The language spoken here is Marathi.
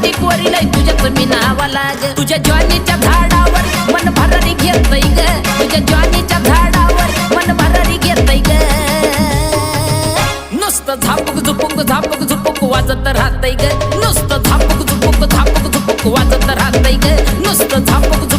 टिक वरील तुझ्याच मी नावाला ग तुझ्या जॉनीच्या झाडावर मन भरारी घेतय ग तुझ्या जॉनीच्या झाडावर मन भरारी घेतय ग नुसतं झापूक झुपूक वाजत राहतय ग नुसतं झापूक झुपूक वाजत राहतय ग नुसतं झापूक